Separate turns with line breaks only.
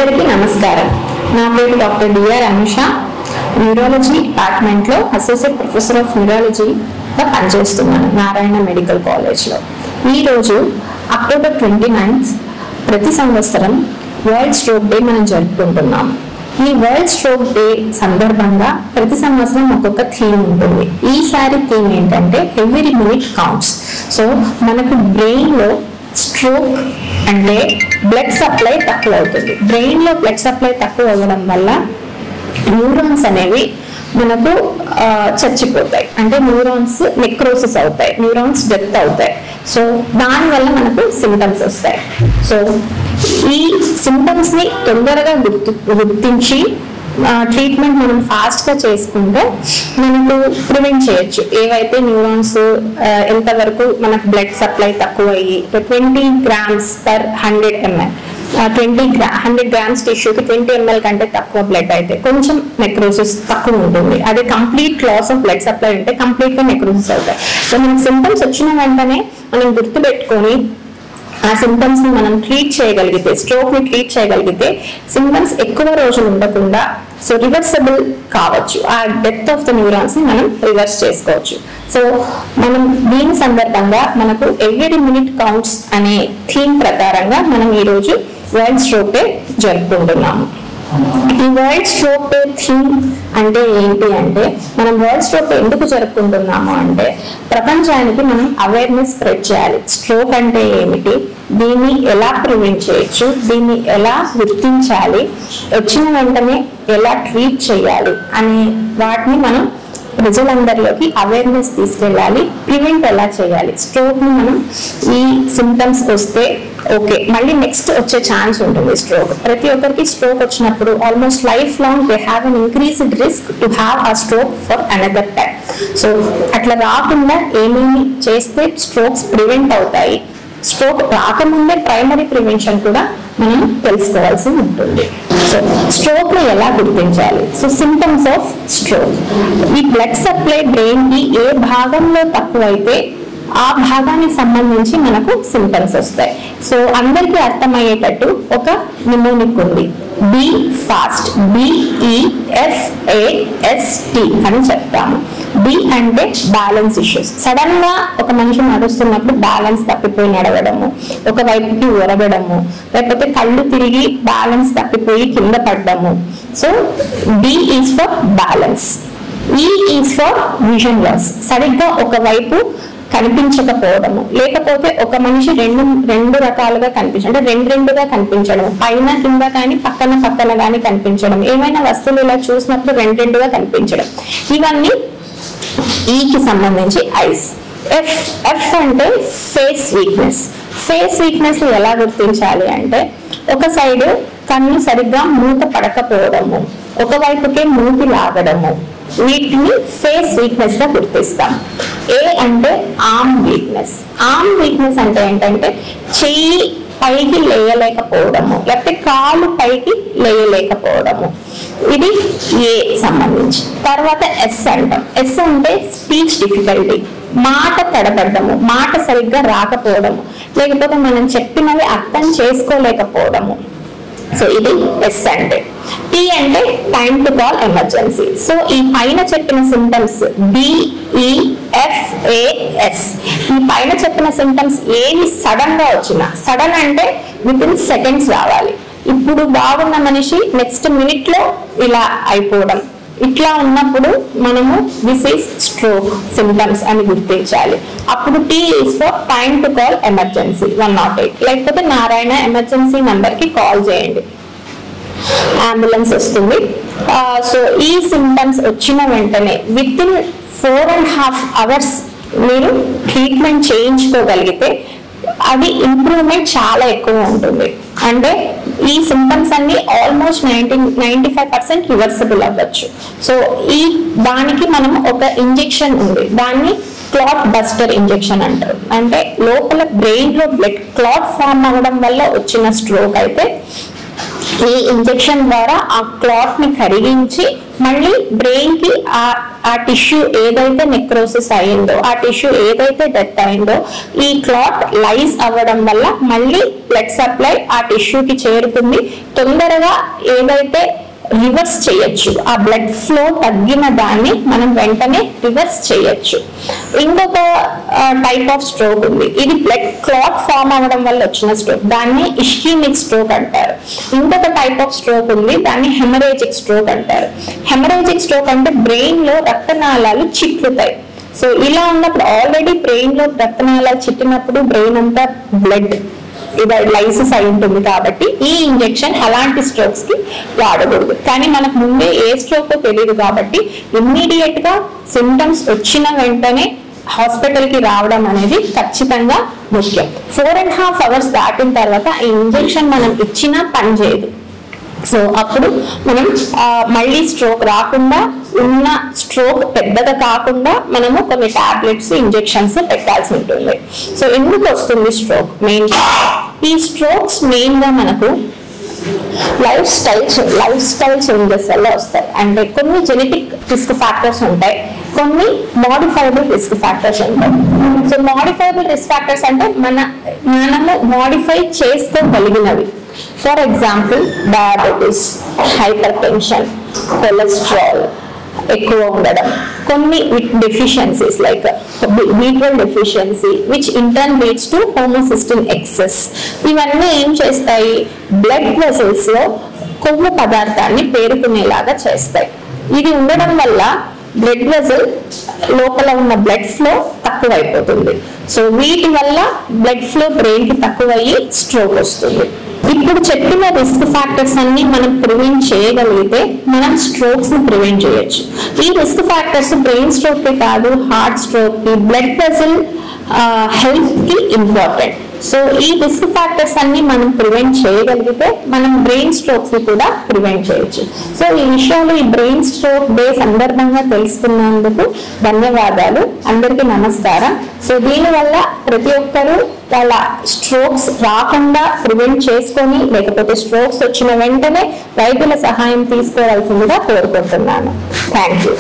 అందరికీ నమస్కారం. నా పేరు డాక్టర్ డిఆర్ అనుష. న్యూరాలజీ డిపార్ట్మెంట్లో అసోసియేట్ ప్రొఫెసర్ ఆఫ్ న్యూరాలజీగా పనిచేస్తున్నాను నారాయణ మెడికల్ కాలేజ్లో. ఈరోజు అక్టోబర్ 29 ప్రతి సంవత్సరం వరల్డ్ స్ట్రోక్ డే మనం జరుపుకుంటున్నాము. ఈ వరల్డ్ స్ట్రోక్ డే సందర్భంగా ప్రతి సంవత్సరం ఒక్కొక్క థీమ్ ఉంటుంది. ఈసారి థీమ్ ఏంటంటే ఎవ్రీ మినిట్ కౌంట్స్. సో మనకు బ్రెయిన్లో స్ట్రోక్ అంటే బ్లడ్ సప్లై తక్కువ అవుతుంది. బ్రెయిన్లో బ్లడ్ సప్లై తక్కువ అవ్వడం వల్ల న్యూరాన్స్ అనేవి మనకు చచ్చిపోతాయి, అంటే న్యూరాన్స్ నెక్రోసిస్ అవుతాయి, న్యూరాన్స్ డెత్ అవుతాయి. సో దానివల్ల మనకు సింటమ్స్ వస్తాయి. సో ఈ సింటమ్స్ని తొందరగా గుర్తించి ట్రీట్మెంట్ మనం ఫాస్ట్గా చేసుకుంటే మనకు ప్రివెంట్ చేయొచ్చు. ఏవైతే న్యూరాన్స్ ఎంతవరకు మనకు బ్లడ్ సప్లై తక్కువ అయ్యి 20 grams per 100 ml 100 grams టిష్యూకి 20 ml కంటే తక్కువ బ్లడ్ అయితే కొంచెం నెక్రోసిస్ తక్కువ ఉంటుంది. అదే complete loss of blood supply ఉంటే కంప్లీట్గా నెక్రోసిస్ అవుతాయి. సో మనకు సింటమ్స్ వచ్చిన వెంటనే మనం గుర్తుపెట్టుకొని ఆ సింటమ్స్ ని మనం ట్రీట్ చేయగలిగితే, స్ట్రోక్ ని ట్రీట్ చేయగలిగితే సింటమ్స్ ఎక్కువ రోజులు ఉండకుండా సో రివర్సబుల్ కావచ్చు. ఆ డెత్ ఆఫ్ ద న్యూరాన్స్ ని మనం రివర్స్ చేసుకోవచ్చు. సో మనం దీని సందర్భంగా మనకు ఎవ్రీ మినిట్ కౌంట్స్ అనే థీమ్ ప్రకారంగా మనం ఈరోజు వరల్డ్ స్ట్రోక్ డే జరుపుకుంటున్నాము. ఈ వరల్డ్ స్ట్రోక్ డే థీమ్ అంటే ఏంటి అంటే, మనం వరల్డ్ స్ట్రోక్ డే ఎందుకు జరుపుకుంటున్నాము అంటే ప్రపంచానికి మనం అవేర్నెస్ స్ప్రెడ్ చేయాలి. స్ట్రోక్ అంటే ఏమిటి, దీన్ని ఎలా ప్రివెంట్ చేయొచ్చు, దీన్ని ఎలా గుర్తించాలి, వచ్చిన వెంటనే ఎలా ట్రీట్ చేయాలి అనే వాటిని మనం ప్రజలందరిలోకి అవేర్నెస్ తీసుకెళ్ళాలి. ప్రివెంట్ ఎలా చేయాలి, స్ట్రోక్ ని మనం ఈ సింటమ్స్ వస్తే ఓకే మళ్ళీ నెక్స్ట్ వచ్చే ఛాన్స్ ఉంటుంది. స్ట్రోక్ ప్రతి ఒక్కరికి స్ట్రోక్ వచ్చినప్పుడు almost life long they have an increased risk to have a stroke for another time. So అట్లా రాకుండా ఏమేమి చేస్తే స్ట్రోక్స్ ప్రివెంట్ అవుతాయి, స్ట్రోక్ రాకముందే ప్రైమరీ ప్రివెన్షన్ కూడా మనం తెలుసుకోవాల్సి ఉంటుంది. సో స్ట్రోక్ ని ఎలా గుర్తించాలి? సో సింటమ్స్ ఆఫ్ స్ట్రోక్, ఈ బ్లడ్ సప్లై బ్రెయిన్ కి ఏ భాగంలో తక్కువైతే ఆ భాగానికి సంబంధించి మనకు సింటమ్స్ వస్తాయి. సో అందరికీ అర్థమయ్యేటట్టు ఒక నిమోనిక్ ఉంది, బి ఫాస్ట్, BEFAST అని చెప్తాము. బి అంటే బ్యాలెన్స్ ఇష్యూస్. సడన్ గా ఒక మనిషి నడుస్తున్నప్పుడు బ్యాలెన్స్ తప్పిపోయి నడవడము, ఒక వైపుకి ఒరగడము, లేకపోతే కళ్ళు తిరిగి బ్యాలెన్స్ తప్పిపోయి కింద పడ్డము. So B is for balance. E is for vision loss, సరిగ్గా ఒకవైపు కనిపించకపోవడము, లేకపోతే ఒక మనిషి రెండు రకాలుగా కనిపించడం, అంటే రెండుగా కనిపించడం, పైన కింద కానీ పక్కన కానీ కనిపించడం, ఏమైనా వస్తువులు ఇలా చూసినప్పుడు రెండుగా కనిపించడం, ఇవన్నీ ఈకి సంబంధించి ఐస్. ఎఫ్ అంటే ఫేస్ వీక్నెస్. ఫేస్ వీక్నెస్ ఎలా గుర్తించాలి అంటే ఒక సైడ్ కన్ను సరిగ్గా మూత పడకపోవడము, ఒకవైపుకే మూతి లాగడము, వీటిని ఫేస్ వీక్నెస్ గా గుర్తిస్తాం. ఏ అంటే ఆర్మ్ వీక్నెస్. ఆర్మ్ వీక్నెస్ అంటే ఏంటంటే చెయ్యి పైకి లేయలేకపోవడము, లేకపోతే కాలు పైకి లేయలేకపోవడము, ఇది ఏ సంబంధించి. తర్వాత ఎస్ అంటాం. ఎస్ అంటే స్పీచ్ డిఫికల్టీ, మాట తడబడ్డము, మాట సరిగ్గా రాకపోవడము, లేకపోతే మనం చెప్పినవి అర్థం చేసుకోలేకపోవడము. సో ఇది ఎస్ అంటే. టీ అంటే time to call emergency. So ఈ పైన చెప్పిన సింటమ్స్ BEFAS, ఈ పైన చెప్పిన సింటమ్స్ ఏవి సడన్ గా వచ్చినా, సడన్ అంటే విత్ ఇన్ సెకండ్స్ రావాలి. ఇప్పుడు బాగున్న మనిషి నెక్స్ట్ మినిట్ లో ఇలా అయిపోవడం, ఇట్లా ఉన్నప్పుడు మనము దిస్ ఈస్ స్ట్రోక్ సింటమ్స్ అని గుర్తించాలి. అప్పుడు T is for time to call emergency 108, లేకపోతే నారాయణ ఎమర్జెన్సీ నంబర్ కి కాల్ చేయండి, అంబులెన్స్ వస్తుంది. సో ఈ సింటమ్స్ వచ్చిన వెంటనే విత్ ఇన్ 4.5 hours మీరు ట్రీట్మెంట్ చేయించుకోగలిగితే అది ఇంప్రూవ్మెంట్ చాలా ఎక్కువ ఉంటుంది. అంటే ఈ సింటమ్స్ అన్ని ఆల్మోస్ట్ 95% రివర్సబుల్ అవ్వచ్చు. సో ఈ దానికి మనం ఒక ఇంజెక్షన్ ఉంది, దాన్ని క్లాట్ బస్టర్ ఇంజెక్షన్ అంటారు. అంటే లోపల బ్రెయిన్ లో బ్లడ్ క్లాట్ ఫామ్ అవ్వడం వల్ల వచ్చిన స్ట్రోక్ అయితే ఈ ఇంజెక్షన్ ద్వారా ఆ క్లాట్ ని కరిగించి మళ్ళీ బ్రెయిన్ కి ఆ టిష్యూ ఏదైతే నెక్రోసిస్ అయిందో, ఆ టిష్యూ ఏదైతే డెత్ అయిందో, ఈ క్లాట్ లైజ్ అవ్వడం వల్ల మళ్ళీ బ్లడ్ సప్లై ఆ టిష్యూకి చేరుతుంది. తొందరగా ఏదైతే రివర్స్ చేయొచ్చు, ఆ బ్లడ్ ఫ్లో తగ్గిన దాన్ని మనం వెంటనే రివర్స్ చేయొచ్చు. ఇంకొక టైప్ ఆఫ్ స్ట్రోక్ ఉంది, ఇది బ్లడ్ క్లాట్ ఫామ్ అవ్వడం వల్ల వచ్చిన స్ట్రోక్, దాన్ని ఇస్కీమిక్ స్ట్రోక్ అంటారు. ఇంకొక టైప్ ఆఫ్ స్ట్రోక్ ఉంది, దాన్ని హెమరేజిక్ స్ట్రోక్ అంటారు. హెమరేజిక్ స్ట్రోక్ అంటే బ్రెయిన్ లో రక్తనాళాలు చిట్లుతాయి. సో ఇలా ఉన్నప్పుడు ఆల్రెడీ బ్రెయిన్ లో రక్తనాళాలు చిట్టినప్పుడు బ్రెయిన్ అంతా బ్లడ్ లైసిస్ అయి ఉంటుంది. కాబట్టి ఈ ఇంజెక్షన్ అలాంటి స్ట్రోక్స్ కి వాడకూడదు. కానీ మనకు ముందే ఏ స్ట్రోక్ తెలియదు కాబట్టి ఇమ్మీడియట్ గా సింటమ్స్ వచ్చిన వెంటనే హాస్పిటల్ కి రావడం అనేది ఖచ్చితంగా ముఖ్యం. 4.5 hours దాటిన తర్వాత ఈ ఇంజెక్షన్ మనం ఇచ్చినా పని చేయదు. సో అప్పుడు మనం మళ్ళీ స్ట్రోక్ రాకుండా, ఉన్న స్ట్రోక్ పెద్దగా కాకుండా మనము కొన్ని టాబ్లెట్స్, ఇంజెక్షన్స్ పెట్టాల్సి ఉంటుంది. సో ఎందుకు వస్తుంది స్ట్రోక్? మెయిన్ ఈ స్ట్రోక్స్ మెయిన్ గా మనకు లైఫ్ స్టైల్ చేంజెస్ వల్ల వస్తాయి. అంటే కొన్ని జెనెటిక్ రిస్క్ ఫ్యాక్టర్స్ ఉంటాయి, కొన్ని మోడిఫైబుల్ రిస్క్ ఫ్యాక్టర్స్ ఉంటాయి. సో మోడిఫైబుల్ రిస్క్ ఫ్యాక్టర్స్ అంటే మనము మోడిఫై చేసుకోగలిగినవి. For example diabetes, hypertension, cholesterol ఎక్కువ ఉండడం, కొన్ని deficiencies like B12 deficiency which in turn leads to homocysteine excess. ఇవన్నీ ఏం చేస్తాయి? బ్లడ్ వెసల్స్ లో కొవ్వు పదార్థాన్ని పేరుకునేలాగా చేస్తాయి. ఇది ఉండడం వల్ల బ్లడ్ వెసల్ లోపల ఉన్న బ్లడ్ ఫ్లో తక్కువైపోతుంది. సో వీటి వల్ల బ్లడ్ ఫ్లో బ్రెయిన్ కి తక్కువయ్యి స్ట్రోక్ వస్తుంది. ఇప్పుడు చెప్పిన రిస్క్ ఫ్యాక్టర్స్ అన్ని మనం ప్రివెంట్ చేయగలిగితే మనం స్ట్రోక్స్ ని ప్రివెంట్ చేయొచ్చు. ఈ రిస్క్ ఫ్యాక్టర్స్ బ్రెయిన్ స్ట్రోక్ కి కాదు, హార్ట్ స్ట్రోక్ కి, బ్లడ్ వెసల్ హెల్త్ కి ఇంపార్టెంట్. సో ఈ రిస్క్ ఫ్యాక్టర్స్ అన్ని మనం ప్రివెంట్ చేయగలిగితే మనం బ్రెయిన్ స్ట్రోక్స్ ని కూడా ప్రివెంట్ చేయొచ్చు. సో ఈ విషయాలు ఈ బ్రెయిన్ స్ట్రోక్ డే సందర్భంగా తెలుసుకున్నందుకు ధన్యవాదాలు. అందరికీ నమస్కారం. సో దీనివల్ల ప్రతి ఒక్కరూ వాళ్ళ స్ట్రోక్స్ రాకుండా ప్రివెంట్ చేసుకొని, లేకపోతే స్ట్రోక్స్ వచ్చిన వెంటనే వైద్యుల సహాయం తీసుకోవాల్సిందిగా కోరుకుంటున్నాను. Thank you.